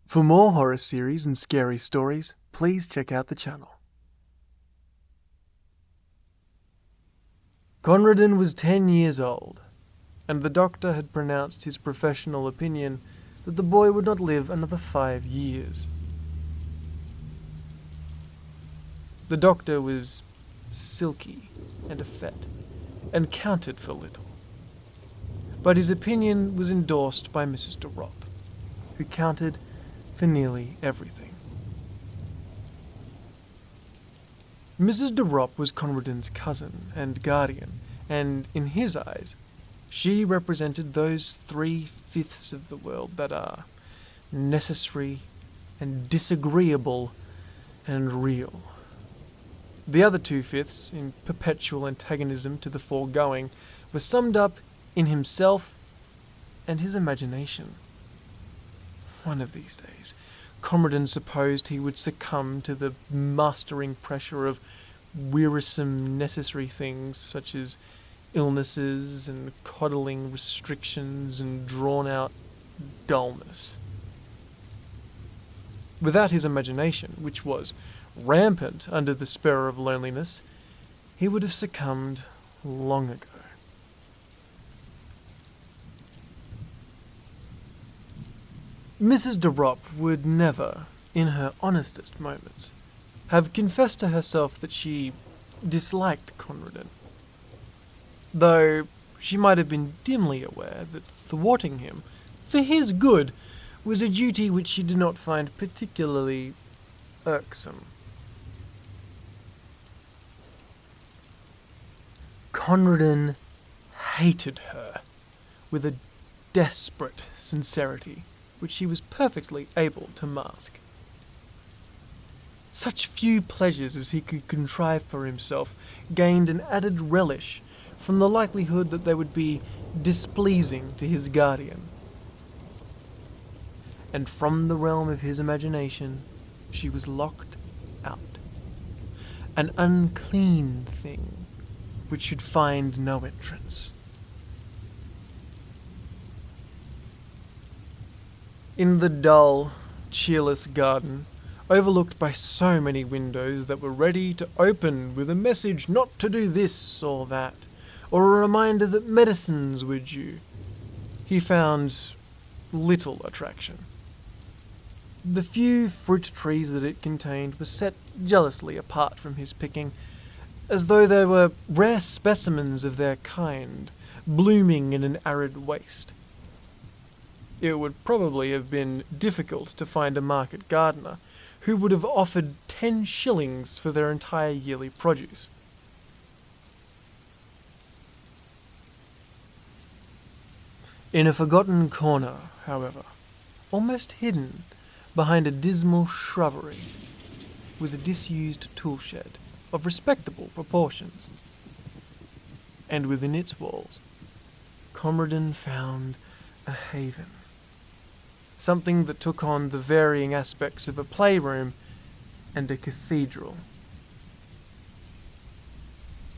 For more horror series and scary stories, please check out the channel. Conradin was 10 years old, and the doctor had pronounced his professional opinion that the boy would not live another 5 years. The doctor was silky and effete, and counted for little. But his opinion was endorsed by Mrs. Derop, who counted for nearly everything. Mrs. Derop was Conradin's cousin and guardian, and in his eyes, she represented those 3/5 of the world that are necessary and disagreeable and real. The other 2/5, in perpetual antagonism to the foregoing, were summed up in himself and his imagination. One of these days, Conradin supposed he would succumb to the mastering pressure of wearisome necessary things such as illnesses and coddling restrictions and drawn-out dullness. Without his imagination, which was rampant under the spur of loneliness, he would have succumbed long ago. Mrs. Derop would never, in her honestest moments, have confessed to herself that she disliked Conradin, though she might have been dimly aware that thwarting him, for his good, was a duty which she did not find particularly irksome. Conradin hated her with a desperate sincerity which she was perfectly able to mask. Such few pleasures as he could contrive for himself gained an added relish from the likelihood that they would be displeasing to his guardian. And from the realm of his imagination, she was locked out. An unclean thing which should find no entrance. In the dull, cheerless garden, overlooked by so many windows that were ready to open with a message not to do this or that, or a reminder that medicines were due, he found little attraction. The few fruit trees that it contained were set jealously apart from his picking, as though they were rare specimens of their kind, blooming in an arid waste. It would probably have been difficult to find a market gardener who would have offered 10 shillings for their entire yearly produce. In a forgotten corner, however, almost hidden behind a dismal shrubbery, was a disused tool shed of respectable proportions. And within its walls, Conradin found a haven. Something that took on the varying aspects of a playroom and a cathedral.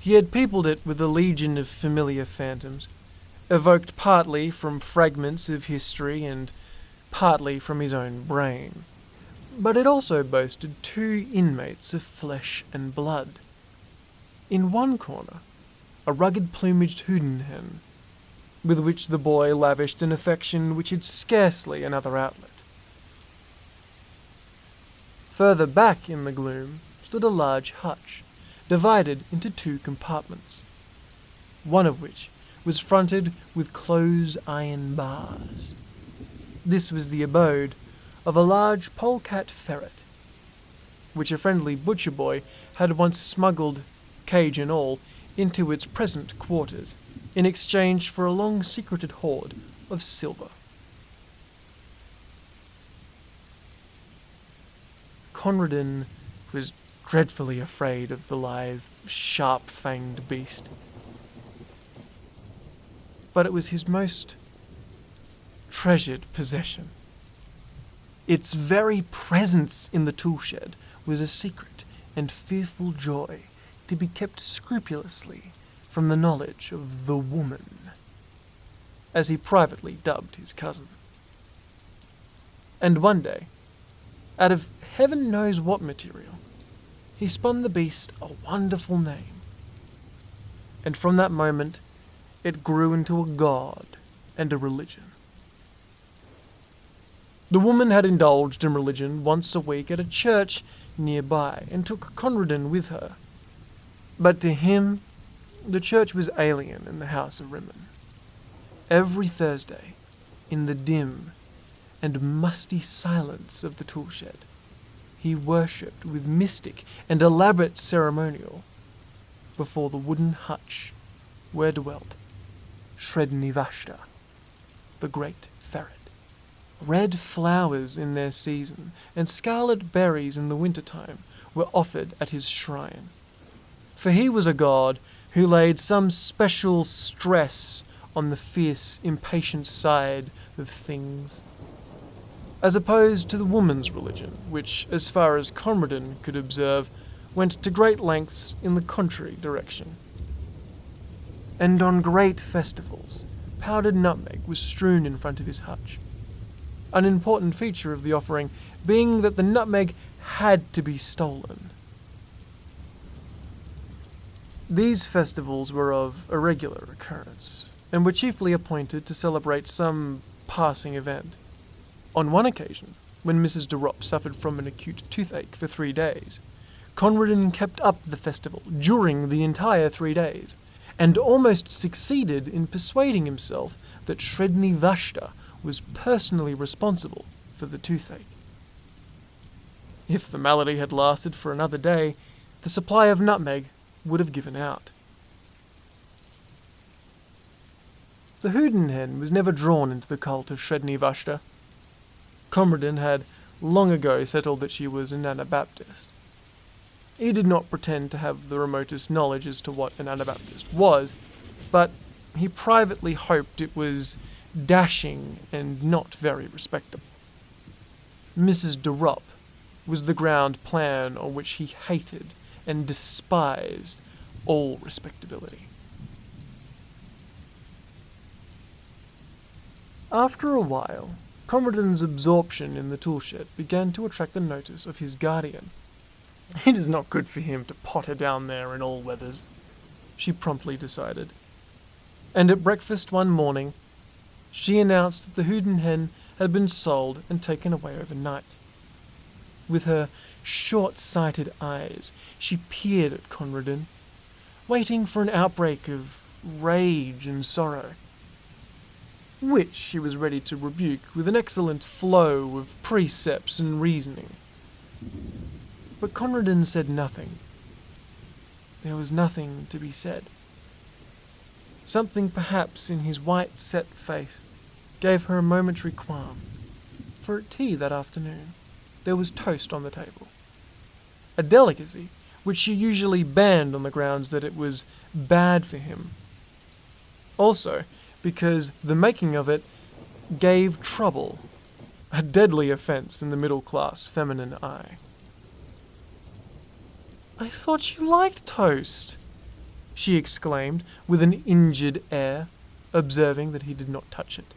He had peopled it with a legion of familiar phantoms, evoked partly from fragments of history and partly from his own brain. But it also boasted 2 inmates of flesh and blood. In one corner, a rugged-plumaged hoodoo-hen, with which the boy lavished an affection which had scarcely another outlet. Further back in the gloom stood a large hutch, divided into 2 compartments, one of which was fronted with close iron bars. This was the abode of a large polecat ferret, which a friendly butcher boy had once smuggled, cage and all, into its present quarters, in exchange for a long-secreted hoard of silver. Conradin was dreadfully afraid of the lithe, sharp-fanged beast. But it was his most treasured possession. Its very presence in the tool shed was a secret and fearful joy to be kept scrupulously from the knowledge of the woman, as he privately dubbed his cousin. And one day, out of heaven knows what material, he spun the beast a wonderful name. And from that moment, it grew into a god and a religion. The woman had indulged in religion once a week at a church nearby and took Conradin with her. But to him, the church was alien in the house of Rimmon. Every Thursday, in the dim and musty silence of the toolshed, he worshipped with mystic and elaborate ceremonial before the wooden hutch where dwelt Sredni Vashtar, the great ferret. Red flowers in their season and scarlet berries in the wintertime were offered at his shrine. For he was a god who laid some special stress on the fierce, impatient side of things, as opposed to the woman's religion, which, as far as Conradin could observe, went to great lengths in the contrary direction. And on great festivals, powdered nutmeg was strewn in front of his hutch. An important feature of the offering being that the nutmeg had to be stolen. These festivals were of irregular occurrence, and were chiefly appointed to celebrate some passing event. On one occasion, when Mrs. Derop suffered from an acute toothache for 3 days, Conradin kept up the festival during the entire 3 days, and almost succeeded in persuading himself that Sredni Vashtar was personally responsible for the toothache. If the malady had lasted for another day, the supply of nutmeg would have given out. The Houdan hen was never drawn into the cult of Sredni Vashtar. Conradin had long ago settled that she was an Anabaptist. He did not pretend to have the remotest knowledge as to what an Anabaptist was, but he privately hoped it was dashing and not very respectable. Mrs. Derop was the ground plan on which he hated and despised all respectability. After a while, Conradin's absorption in the toolshed began to attract the notice of his guardian. It is not good for him to potter down there in all weathers, she promptly decided. And at breakfast one morning, she announced that the Houdan hen had been sold and taken away overnight. With her short-sighted eyes, she peered at Conradin, waiting for an outbreak of rage and sorrow, which she was ready to rebuke with an excellent flow of precepts and reasoning. But Conradin said nothing. There was nothing to be said. Something perhaps in his white, set face gave her a momentary qualm, for at tea that afternoon there was toast on the table, a delicacy which she usually banned on the grounds that it was bad for him. Also, because the making of it gave trouble, a deadly offence in the middle-class feminine eye. "I thought you liked toast," she exclaimed with an injured air, observing that he did not touch it.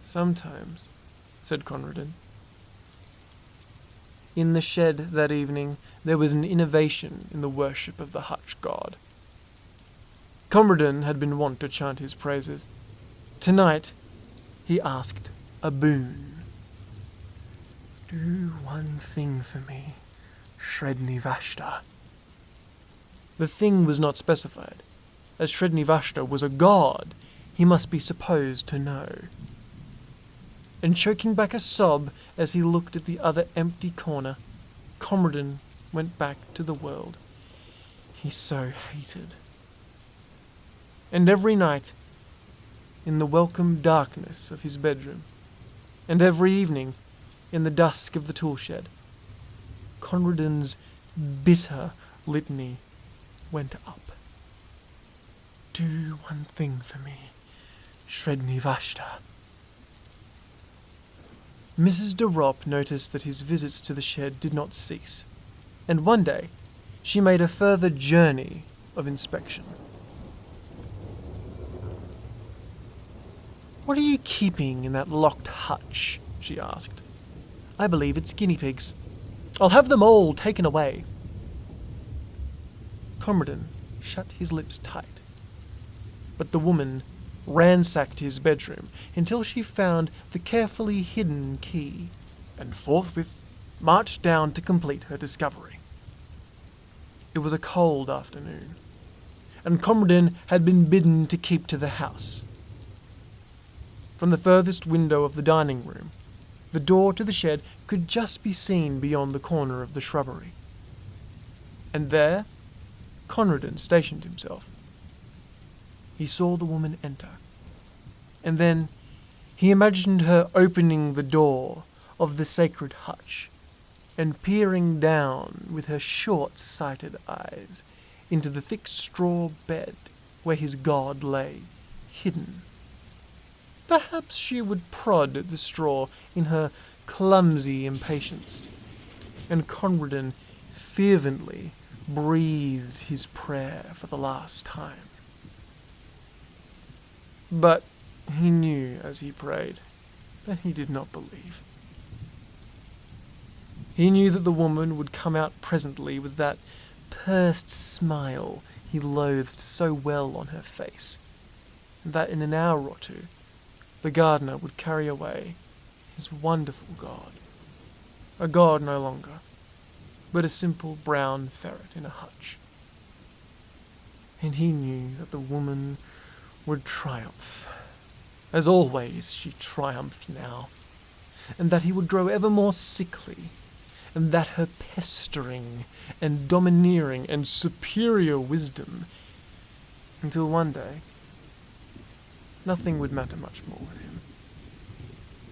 "Sometimes," said Conradin. In the shed that evening there was an innovation in the worship of the hutch god. Conradin had been wont to chant his praises. Tonight he asked a boon. "Do one thing for me, Sredni Vashtar." The thing was not specified. As Sredni Vashtar was a god, he must be supposed to know. And choking back a sob as he looked at the other empty corner, Conradin went back to the world he so hated. And every night, in the welcome darkness of his bedroom, and every evening, in the dusk of the toolshed, Conradin's bitter litany went up. "Do one thing for me, Sredni Vashtar." Mrs. Derop noticed that his visits to the shed did not cease, and one day she made a further journey of inspection. "What are you keeping in that locked hutch?" she asked. I believe it's guinea pigs. I'll have them all taken away. Conradin shut his lips tight, but the woman ransacked his bedroom until she found the carefully hidden key, and forthwith marched down to complete her discovery. It was a cold afternoon, and Conradin had been bidden to keep to the house. From the furthest window of the dining room, the door to the shed could just be seen beyond the corner of the shrubbery. And there, Conradin stationed himself. He saw the woman enter, and then he imagined her opening the door of the sacred hutch and peering down with her short-sighted eyes into the thick straw bed where his god lay, hidden. Perhaps she would prod at the straw in her clumsy impatience, and Conradin fervently breathed his prayer for the last time. But he knew as he prayed that he did not believe. He knew that the woman would come out presently with that pursed smile he loathed so well on her face, and that in an hour or two the gardener would carry away his wonderful god. A god no longer, but a simple brown ferret in a hutch. And he knew that the woman would triumph, as always she triumphed now, and that he would grow ever more sickly, and that her pestering and domineering and superior wisdom, until one day nothing would matter much more with him,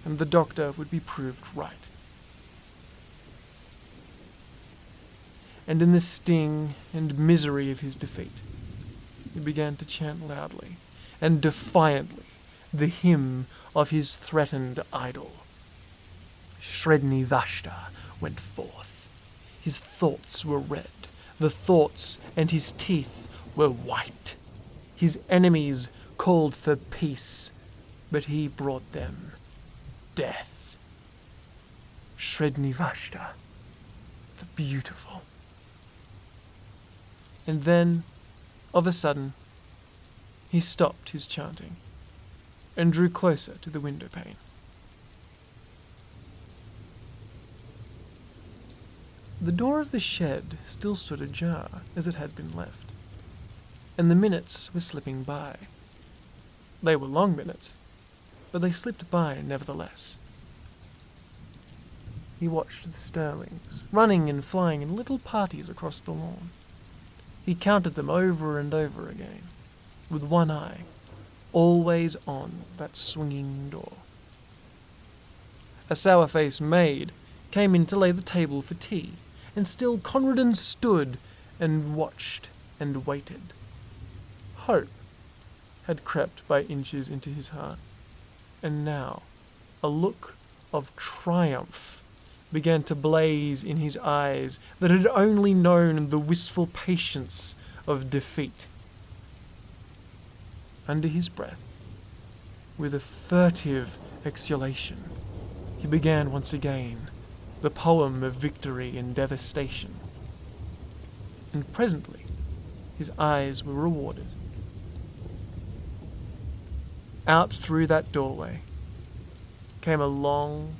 and the doctor would be proved right. And in the sting and misery of his defeat, he began to chant loudly and defiantly the hymn of his threatened idol. Sredni Vashtar went forth. His thoughts were red, the thoughts and his teeth were white. His enemies called for peace, but he brought them death. Sredni Vashtar, the beautiful. And then, of a sudden, he stopped his chanting and drew closer to the window pane. The door of the shed still stood ajar as it had been left, and the minutes were slipping by. They were long minutes, but they slipped by nevertheless. He watched the starlings, running and flying in little parties across the lawn. He counted them over and over again, with one eye, always on that swinging door. A sour-faced maid came in to lay the table for tea, and still Conradin stood and watched and waited. Hope had crept by inches into his heart, and now a look of triumph began to blaze in his eyes that had only known the wistful patience of defeat. Under his breath, with a furtive exhalation, he began once again the poem of victory and devastation. And presently, his eyes were rewarded. Out through that doorway came a long,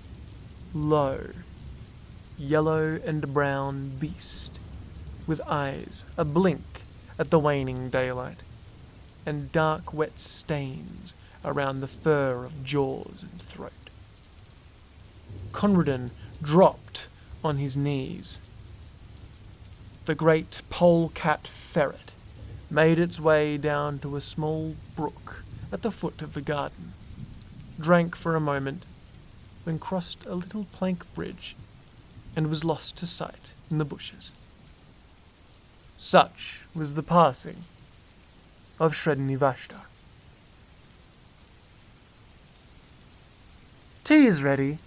low, yellow and brown beast, with eyes ablink at the waning daylight, and dark wet stains around the fur of jaws and throat. Conradin dropped on his knees. The great polecat ferret made its way down to a small brook at the foot of the garden, drank for a moment, then crossed a little plank bridge and was lost to sight in the bushes. Such was the passing of Sredni Vashtar. "Tea is ready,"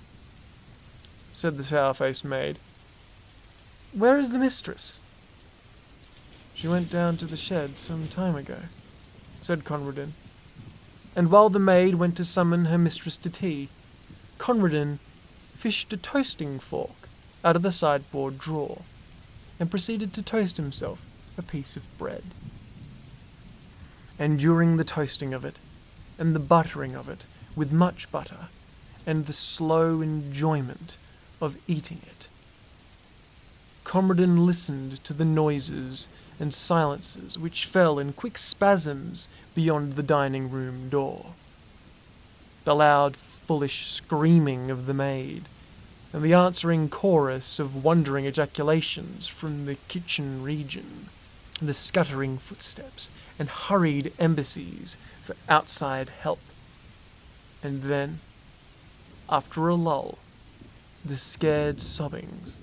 said the sour-faced maid. "Where is the mistress?" "She went down to the shed some time ago," said Conradin. And while the maid went to summon her mistress to tea, Conradin fished a toasting fork out of the sideboard drawer and proceeded to toast himself a piece of bread. And during the toasting of it, and the buttering of it with much butter, and the slow enjoyment of eating it, Commodore listened to the noises and silences which fell in quick spasms beyond the dining room door. The loud, foolish screaming of the maid, and the answering chorus of wondering ejaculations from the kitchen region, the scuttering footsteps and hurried embassies for outside help. And then, after a lull, the scared sobbings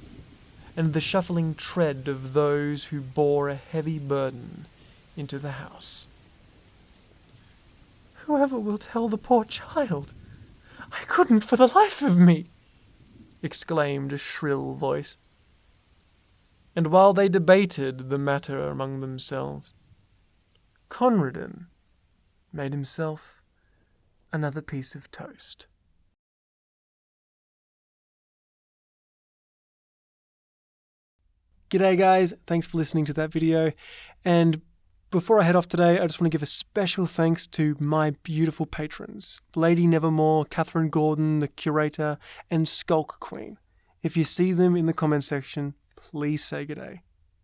and the shuffling tread of those who bore a heavy burden into the house. "Whoever will tell the poor child? I couldn't for the life of me!" exclaimed a shrill voice. And while they debated the matter among themselves, Conradin made himself another piece of toast. G'day guys, thanks for listening to that video, and before I head off today, I just want to give a special thanks to my beautiful patrons, Lady Nevermore, Catherine Gordon, the Curator, and Skulk Queen. If you see them in the comment section, please say g'day.